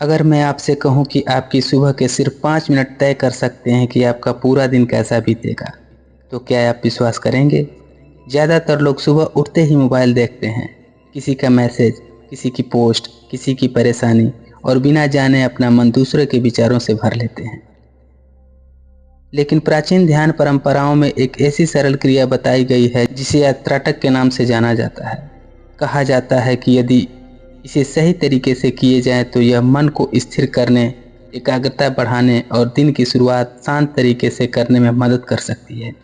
अगर मैं आपसे कहूं कि आपकी सुबह के सिर्फ 5 मिनट तय कर सकते हैं कि आपका पूरा दिन कैसा बीतेगा, तो क्या आप विश्वास करेंगे? ज़्यादातर लोग सुबह उठते ही मोबाइल देखते हैं। किसी का मैसेज, किसी की पोस्ट, किसी की परेशानी और बिना जाने अपना मन दूसरे के विचारों से भर लेते हैं। लेकिन प्राचीन ध्यान परंपराओं में एक ऐसी सरल क्रिया बताई गई है जिसे त्राटक के नाम से जाना जाता है। कहा जाता है कि यदि इसे सही तरीके से किए जाए तो यह मन को स्थिर करने, एकाग्रता बढ़ाने और दिन की शुरुआत शांत तरीके से करने में मदद कर सकती है।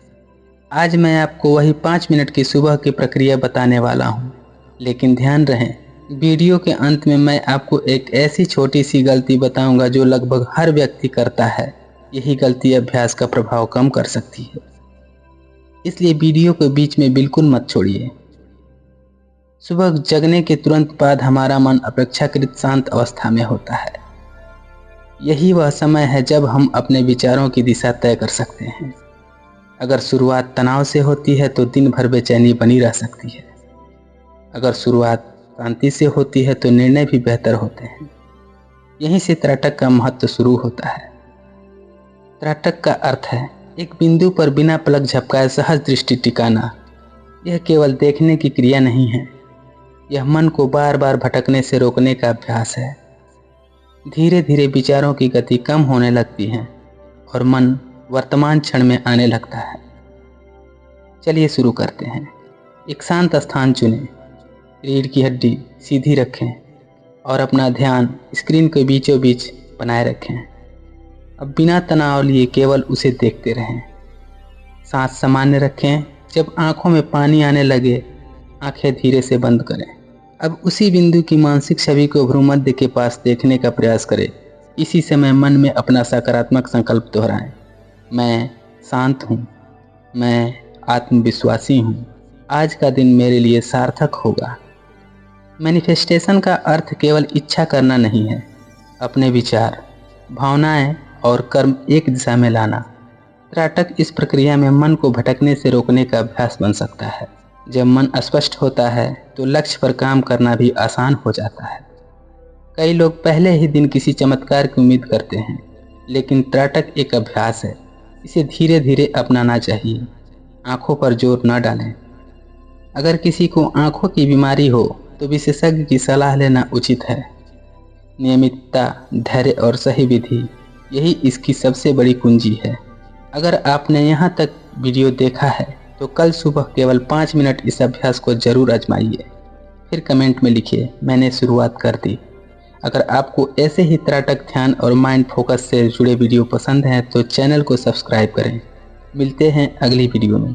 आज मैं आपको वही 5 मिनट की सुबह की प्रक्रिया बताने वाला हूँ। लेकिन ध्यान रहे, वीडियो के अंत में मैं आपको एक ऐसी छोटी सी गलती बताऊंगा जो लगभग हर व्यक्ति करता है। यही गलती अभ्यास का प्रभाव कम कर सकती है, इसलिए वीडियो को बीच में बिल्कुल मत छोड़िए। सुबह जगने के तुरंत बाद हमारा मन अपेक्षाकृत शांत अवस्था में होता है। यही वह समय है जब हम अपने विचारों की दिशा तय कर सकते हैं। अगर शुरुआत तनाव से होती है तो दिन भर बेचैनी बनी रह सकती है। अगर शुरुआत शांति से होती है तो निर्णय भी बेहतर होते हैं। यहीं से त्राटक का महत्व शुरू होता है। त्राटक का अर्थ है एक बिंदु पर बिना पलक झपकाए सहज दृष्टि टिकाना। यह केवल देखने की क्रिया नहीं है, यह मन को बार बार भटकने से रोकने का अभ्यास है। धीरे धीरे विचारों की गति कम होने लगती है और मन वर्तमान क्षण में आने लगता है। चलिए शुरू करते हैं। एक शांत स्थान चुनें, रीढ़ की हड्डी सीधी रखें और अपना ध्यान स्क्रीन के बीचों बीच बनाए रखें। अब बिना तनाव लिए केवल उसे देखते रहें। सांस सामान्य रखें। जब आंखों में पानी आने लगे, आंखें धीरे से बंद करें। अब उसी बिंदु की मानसिक छवि को भ्रूमध्य के पास देखने का प्रयास करें। इसी समय मन में अपना सकारात्मक संकल्प दोहराएं। मैं शांत हूँ, मैं आत्मविश्वासी हूँ, आज का दिन मेरे लिए सार्थक होगा। मैनिफेस्टेशन का अर्थ केवल इच्छा करना नहीं है, अपने विचार, भावनाएं और कर्म एक दिशा में लाना। त्राटक इस प्रक्रिया में मन को भटकने से रोकने का अभ्यास बन सकता है। जब मन स्पष्ट होता है तो लक्ष्य पर काम करना भी आसान हो जाता है। कई लोग पहले ही दिन किसी चमत्कार की उम्मीद करते हैं, लेकिन त्राटक एक अभ्यास है, इसे धीरे धीरे अपनाना चाहिए। आंखों पर जोर न डालें। अगर किसी को आंखों की बीमारी हो तो विशेषज्ञ की सलाह लेना उचित है। नियमितता, धैर्य और सही विधि, यही इसकी सबसे बड़ी कुंजी है। अगर आपने यहाँ तक वीडियो देखा है तो कल सुबह केवल 5 मिनट इस अभ्यास को जरूर आजमाइए। फिर कमेंट में लिखिए, मैंने शुरुआत कर दी। अगर आपको ऐसे ही त्राटक, ध्यान और माइंड फोकस से जुड़े वीडियो पसंद हैं तो चैनल को सब्सक्राइब करें। मिलते हैं अगली वीडियो में।